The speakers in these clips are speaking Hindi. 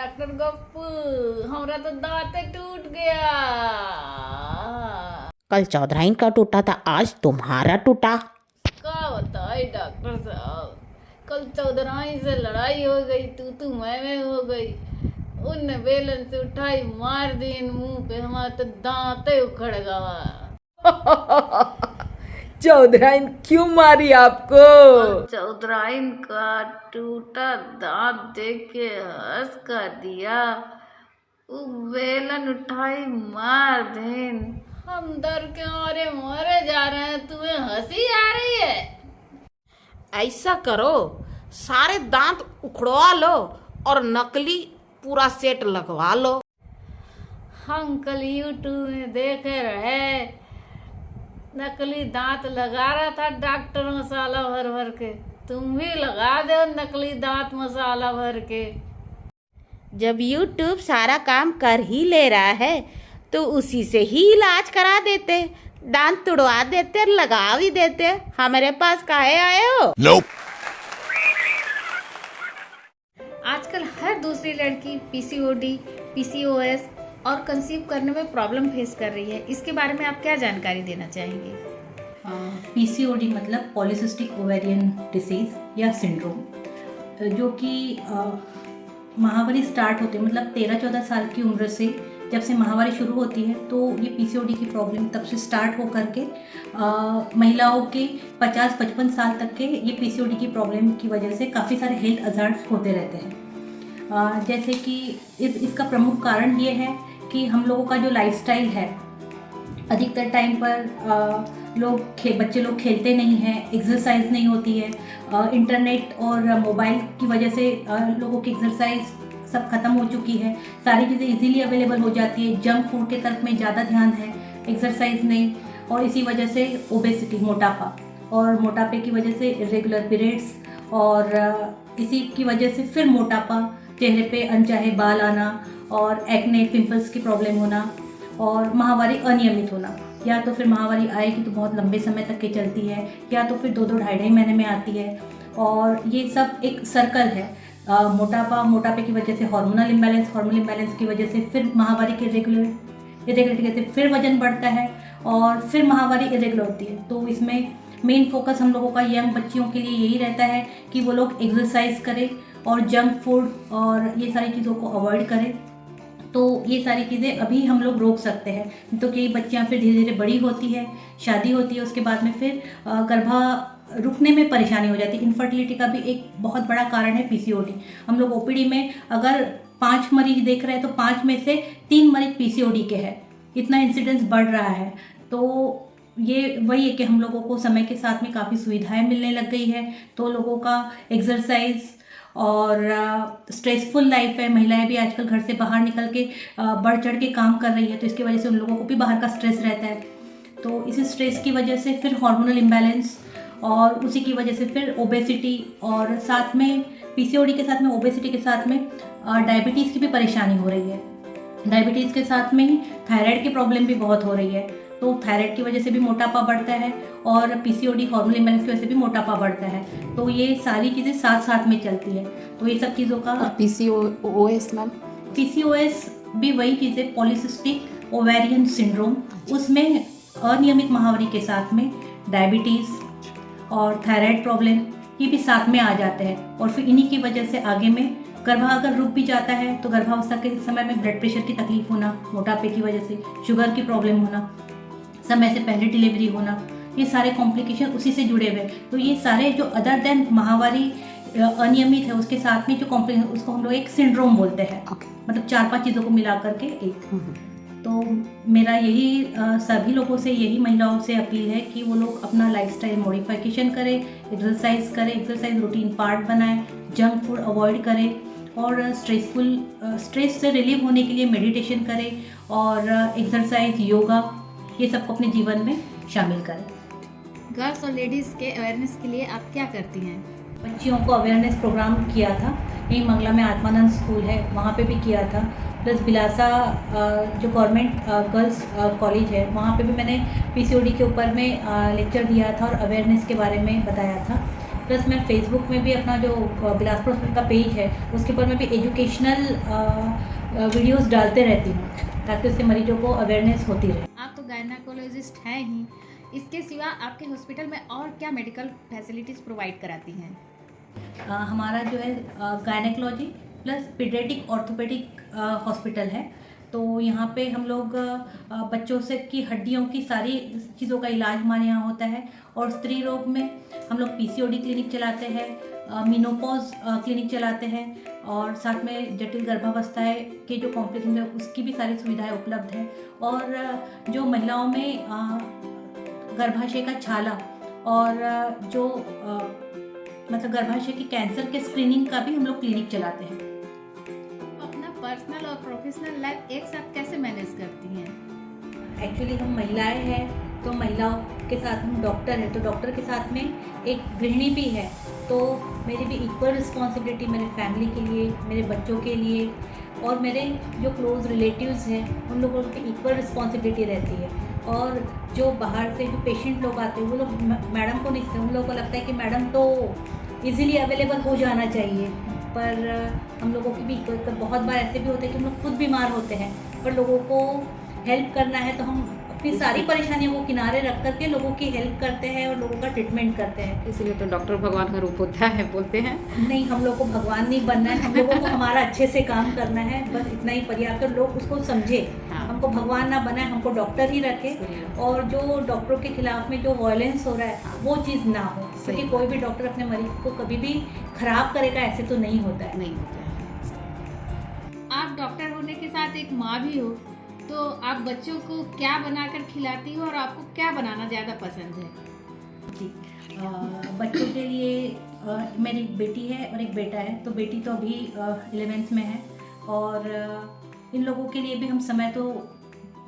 डॉक्टर गप्पू, हमरा तो दांत टूट गया। कल चौधराइन का टूटा था, आज तुम्हारा टूटा। क्या बताए डॉक्टर साहब, कल चौधराई से लड़ाई हो गई, तू मैं हो गई। उनने बेलन से उठाई मार दी मुंह पे, हमारा तो दांत उखड़ गया। चौधराइन क्यों मारी आपको? चौधराइन का टूटा दांत देख के हंस कर दिया। वो बेलन उठाई मार देन, हम डर के मारे मरे जा रहे हैं, तुम्हें हंसी आ रही है। ऐसा करो, सारे दांत उखड़वा लो और नकली पूरा सेट लगवा लो। हम कल यूट्यूब में देखे रहे, नकली दांत लगा रहा था डॉक्टर मसाला भर भर के। तुम भी लगा दो नकली दांत मसाला भर के। जब यूट्यूब सारा काम कर ही ले रहा है तो उसी से ही इलाज करा देते, दांत तुड़वा देते, लगा भी देते। हमारे पास काहे आए हो? Nope. आजकल हर दूसरी लड़की पीसीओडी, पीसीओएस और कंसीव करने में प्रॉब्लम फेस कर रही है। इसके बारे में आप क्या जानकारी देना चाहेंगे? पीसीओडी मतलब पॉलीसिस्टिक ओवेरियन डिसीज़ या सिंड्रोम, जो कि माहवारी स्टार्ट होते मतलब 13-14 साल की उम्र से जब से माहवारी शुरू होती है तो ये पीसीओडी की प्रॉब्लम तब से स्टार्ट हो करके महिलाओं के 50-55 साल तक के ये पीसीओडी की प्रॉब्लम की वजह से काफ़ी सारे हेल्थ हज़ार्ड्स होते रहते हैं। जैसे कि इसका प्रमुख कारण ये है कि हम लोगों का जो लाइफस्टाइल है, अधिकतर टाइम पर बच्चे लोग खेलते नहीं हैं, एक्सरसाइज नहीं होती है, इंटरनेट और मोबाइल की वजह से लोगों की एक्सरसाइज सब खत्म हो चुकी है, सारी चीज़ें इजीली अवेलेबल हो जाती है, जंक फूड के तरफ में ज़्यादा ध्यान है, एक्सरसाइज नहीं, और इसी वजह से ओबेसिटी, मोटापा, और मोटापे की वजह से इरेगुलर पीरियड्स, और इसी की वजह से फिर मोटापा, चेहरे पे अनचाहे बाल आना, और एक्ने, पिंपल्स की प्रॉब्लम होना, और माहवारी अनियमित होना। या तो फिर माहवारी आएगी तो बहुत लंबे समय तक के चलती है, या तो फिर 2-2, 2.5 महीने में आती है, और ये सब एक सर्कल है। मोटापे की वजह से हार्मोनल इम्बैलेंस की वजह से फिर माहवारी की इरेगुलरिटी से फिर वजन बढ़ता है, और फिर माहवारी इरेगुलर होती है। तो इसमें मेन फोकस हम लोगों का यंग बच्चियों के लिए यही रहता है कि वो लोग एक्सरसाइज करें और जंक फूड और ये सारी चीज़ों को अवॉइड करें। तो ये सारी चीज़ें अभी हम लोग रोक सकते हैं। तो कई बच्चियाँ फिर धीरे धीरे बड़ी होती है, शादी होती है, उसके बाद में फिर गर्भा रुकने में परेशानी हो जाती है। इनफर्टिलिटी का भी एक बहुत बड़ा कारण है पीसीओडी। हम लोग ओपीडी में अगर 5 मरीज देख रहे हैं तो 5 में से 3 मरीज पीसीओडी के हैं। इतना इंसिडेंस बढ़ रहा है। तो ये वही है कि हम लोगों को समय के साथ में काफ़ी सुविधाएं मिलने लग गई है, तो लोगों का एक्सरसाइज और स्ट्रेसफुल लाइफ है। महिलाएं भी आजकल घर से बाहर निकल के बढ़ चढ़ के काम कर रही है, तो इसकी वजह से उन लोगों को भी बाहर का स्ट्रेस रहता है। तो इसी स्ट्रेस की वजह से फिर हार्मोनल इम्बैलेंस, और उसी की वजह से फिर ओबेसिटी, और साथ में पीसीओडी के साथ में ओबेसिटी के साथ में डायबिटीज़ की भी परेशानी हो रही है। डायबिटीज़ के साथ में ही थायराइड की प्रॉब्लम भी बहुत हो रही है। तो थायराइड की वजह से भी मोटापा बढ़ता है, और पीसीओडी हार्मोनल इम्बैलेंस की वजह से भी मोटापा बढ़ता है। तो ये सारी चीज़ें साथ साथ में चलती है। तो ये सब चीज़ों का पीसीओएस मैम? पीसीओएस भी वही चीज़ है, पॉलीसिस्टिक ओवेरियन सिंड्रोम। उसमें अनियमित माहवारी के साथ में डायबिटीज़ और थायराइड प्रॉब्लम ये भी साथ में आ जाते हैं, और फिर इन्हीं की वजह से आगे में गर्भा अगर रुक भी जाता है तो गर्भावस्था के समय में ब्लड प्रेशर की तकलीफ होना, मोटापे की वजह से शुगर की प्रॉब्लम होना, समय से पहले डिलीवरी होना, ये सारे कॉम्प्लिकेशन उसी से जुड़े हुए। तो ये सारे जो अदर देन माहवारी अनियमित है उसके साथ में जो कॉम्प्लिकेशन, उसको हम लोग एक सिंड्रोम बोलते हैं। मतलब 4-5 चीज़ों को मिला करके एक। तो मेरा यही सभी लोगों से, यही महिलाओं से अपील है कि वो लोग अपना लाइफस्टाइल मॉडिफिकेशन करें, एक्सरसाइज रूटीन पार्ट बनाएं, जंक फूड अवॉइड करें, और स्ट्रेस से रिलीव होने के लिए मेडिटेशन करें, और एक्सरसाइज, योगा, ये सबको अपने जीवन में शामिल करें। गर्ल्स और लेडीज़ के अवेयरनेस के लिए आप क्या करती हैं? बच्चियों को अवेयरनेस प्रोग्राम किया था, यही मंगला में आत्मानंद स्कूल है वहाँ पे भी किया था, प्लस बिलासा जो गवर्नमेंट गर्ल्स कॉलेज है वहाँ पे भी मैंने पीसीओडी के ऊपर में लेक्चर दिया था और अवेयरनेस के बारे में बताया था प्लस मैं फेसबुक में भी अपना जो बिलासपुर हॉस्पिटल का पेज है उसके ऊपर मैं भी एजुकेशनल वीडियोस डालते रहती हूँ ताकि उससे मरीजों को अवेयरनेस होती रहे। आप तो गायनाकोलॉजिस्ट हैं ही, इसके सिवा आपके हॉस्पिटल में और क्या मेडिकल फैसिलिटीज़ प्रोवाइड कराती हैं? हमारा जो है gynaecology plus paediatric orthopaedic hospital है। तो यहाँ पे हम लोग बच्चों से की हड्डियों की सारी चीज़ों का इलाज हमारे यहाँ होता है। और स्त्री रोग में हम लोग पीसीओडी क्लिनिक चलाते हैं, मेनोपॉज क्लिनिक चलाते हैं और साथ में जटिल गर्भावस्था के जो कॉम्प्लिकेशन है उसकी भी सारी सुविधाएं उपलब्ध हैं। और जो महिलाओं में गर्भाशय का छाला और जो मतलब गर्भाशय की कैंसर के स्क्रीनिंग का भी हम लोग क्लिनिक चलाते हैं। अपना पर्सनल और प्रोफेशनल लाइफ एक साथ कैसे मैनेज करती हैं? एक्चुअली हम महिलाएं हैं तो महिलाओं के साथ हम डॉक्टर हैं, तो डॉक्टर के साथ में एक गृहिणी भी है, तो मेरी भी इक्वल रिस्पॉन्सिबिलिटी मेरे फैमिली के लिए, मेरे बच्चों के लिए और मेरे जो क्लोज रिलेटिव्स हैं उन लोगों की इक्वल रिस्पॉन्सिबिलिटी रहती है। और जो बाहर से जो पेशेंट लोग आते हैं वो लोग मैडम को नहीं, उन लोगों को लगता है कि मैडम तो इजीली अवेलेबल हो जाना चाहिए, पर हम लोगों की भी बहुत बार ऐसे भी होते हैं कि हम लोग खुद बीमार होते हैं, पर लोगों को हेल्प करना है तो हम अपनी सारी परेशानियों को किनारे रख करके लोगों की हेल्प करते हैं और लोगों का ट्रीटमेंट करते हैं। इसलिए तो डॉक्टर भगवान का रूप होता है बोलते हैं। नहीं, हम लोग को भगवान नहीं बनना है, हम लोगों को हमारा अच्छे से काम करना है, बस इतना ही पर्याप्त है। लोग उसको समझे, हमको भगवान ना बनाए, हमको डॉक्टर ही रखे और जो डॉक्टरों के खिलाफ में जो वायलेंस हो रहा है वो चीज़ ना हो, क्योंकि कोई भी डॉक्टर अपने मरीज को कभी भी खराब करेगा ऐसे तो नहीं होता है। नहीं होता है। आप डॉक्टर होने के साथ एक माँ भी हो, तो आप बच्चों को क्या बनाकर खिलाती हो और आपको क्या बनाना ज़्यादा पसंद है? जी, बच्चों के लिए मेरी एक बेटी है और एक बेटा है। तो बेटी तो अभी 11th में है और इन लोगों के लिए भी हम समय तो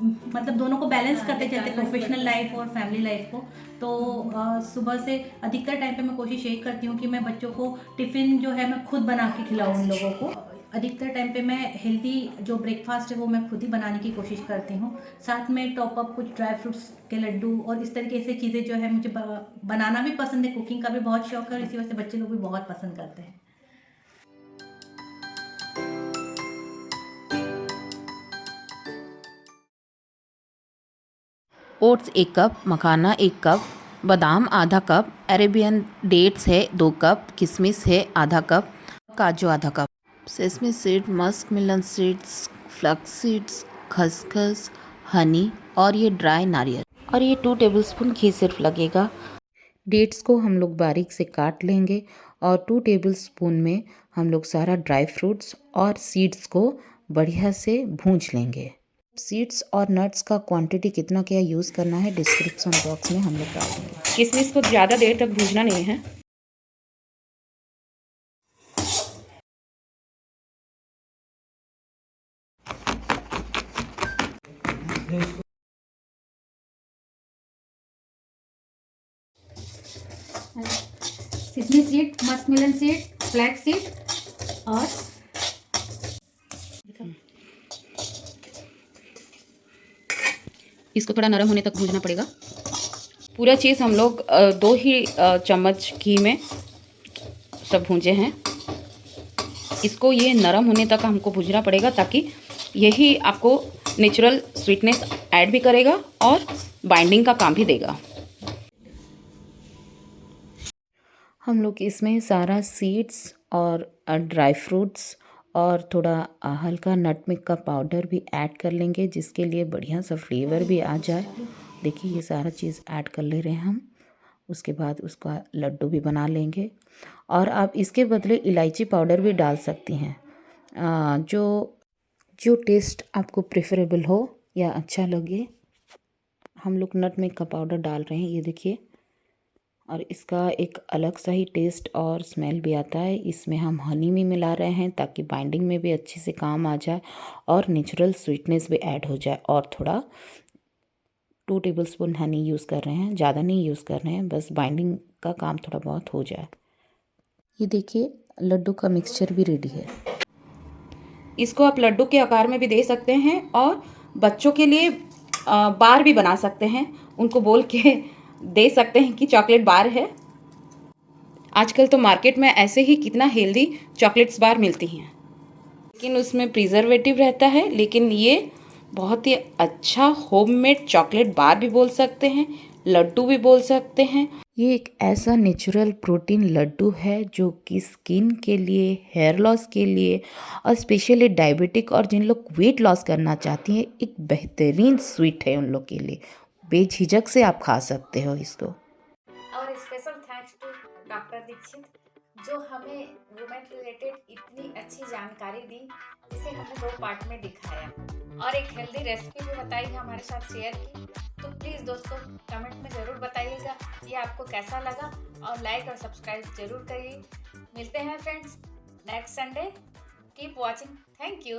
मतलब दोनों को बैलेंस करते चलते, प्रोफेशनल लाइफ और फैमिली लाइफ को। तो सुबह से अधिकतर टाइम पे मैं कोशिश यही करती हूँ कि मैं बच्चों को टिफ़िन जो है मैं खुद बना के खिलाऊँ उन लोगों को। अधिकतर टाइम पे मैं हेल्दी जो ब्रेकफास्ट है वो मैं खुद ही बनाने की कोशिश करती हूँ। साथ में टॉप अप कुछ ड्राई फ्रूट्स के लड्डू और इस तरीके से चीज़ें जो है मुझे बनाना भी पसंद है, कुकिंग का भी बहुत शौक है और इसी वजह से बच्चे लोग भी बहुत पसंद करते हैं। ओट्स 1 कप, मखाना 1 कप, बादाम आधा कप, अरेबियन डेट्स है 2 कप, किशमिश है आधा कप, काजू आधा कप, सेसमी सीड, मस्क मिलन सीड्स, फ्लक्स सीड्स, खसखस, हनी और ये ड्राई नारियल और ये 2 टेबलस्पून घी सिर्फ लगेगा। डेट्स को हम लोग बारीक से काट लेंगे और 2 टेबलस्पून में हम लोग सारा ड्राई फ्रूट्स और सीड्स को बढ़िया से भूंज लेंगे। सीड्स और नट्स का क्वांटिटी कितना क्या यूज़ करना है डिस्क्रिप्शन बॉक्स में हम लोग डाल देंगे। किशमिश को ज़्यादा देर तक भूंजना नहीं है। किशमिश सीड, मस्क मिलन सीड, फ्लैक्स सीड और इसको थोड़ा नरम होने तक भूनना पड़ेगा। पूरा चीज़ हम लोग 2 ही चम्मच घी में सब भूंजे हैं। इसको ये नरम होने तक हमको भूनना पड़ेगा ताकि यही आपको नेचुरल स्वीटनेस ऐड भी करेगा और बाइंडिंग का काम भी देगा। हम लोग इसमें सारा सीड्स और ड्राई फ्रूट्स और थोड़ा हल्का नटमेग का पाउडर भी ऐड कर लेंगे जिसके लिए बढ़िया सा फ्लेवर भी आ जाए। देखिए ये सारा चीज़ ऐड कर ले रहे हैं हम। उसके बाद उसका लड्डू भी बना लेंगे और आप इसके बदले इलायची पाउडर भी डाल सकती हैं, जो टेस्ट आपको प्रेफरेबल हो या अच्छा लगे। हम लोग नटमेग का पाउडर डाल रहे हैं, ये देखिए, और इसका एक अलग सा ही टेस्ट और स्मेल भी आता है। इसमें हम हनी भी मिला रहे हैं ताकि बाइंडिंग में भी अच्छे से काम आ जाए और नेचुरल स्वीटनेस भी ऐड हो जाए। और थोड़ा 2 टेबलस्पून हनी यूज़ कर रहे हैं, ज़्यादा नहीं यूज़ कर रहे हैं, बस बाइंडिंग का काम थोड़ा बहुत हो जाए। ये देखिए लड्डू का मिक्सचर भी रेडी है। इसको आप लड्डू के आकार में भी दे सकते हैं और बच्चों के लिए बार भी बना सकते हैं। उनको बोल के दे सकते हैं कि चॉकलेट बार है। आजकल तो मार्केट में ऐसे ही कितना हेल्दी चॉकलेट्स बार मिलती हैं, लेकिन उसमें प्रिजर्वेटिव रहता है। लेकिन ये बहुत ही अच्छा होममेड चॉकलेट बार भी बोल सकते हैं, लड्डू भी बोल सकते हैं। ये एक ऐसा नेचुरल प्रोटीन लड्डू है जो कि स्किन के लिए, हेयर लॉस के लिए और स्पेशली डायबिटिक और जिन लोग वेट लॉस करना चाहती हैं, एक बेहतरीन स्वीट है उन लोग के लिए। बेझिझक से आप खा सकते हो इसको। और special thanks to doctor Dikshit जो हमें वुमेन रिलेटेड इतनी अच्छी जानकारी दी, जिसे हमने 2 पार्ट में दिखाया और एक हेल्दी रेसिपी भी बताई, हमारे साथ शेयर की। तो प्लीज़ दोस्तों कमेंट में ज़रूर बताइएगा ये आपको कैसा लगा और लाइक और सब्सक्राइब जरूर करिए। मिलते हैं friends next Sunday. Keep watching. Thank you.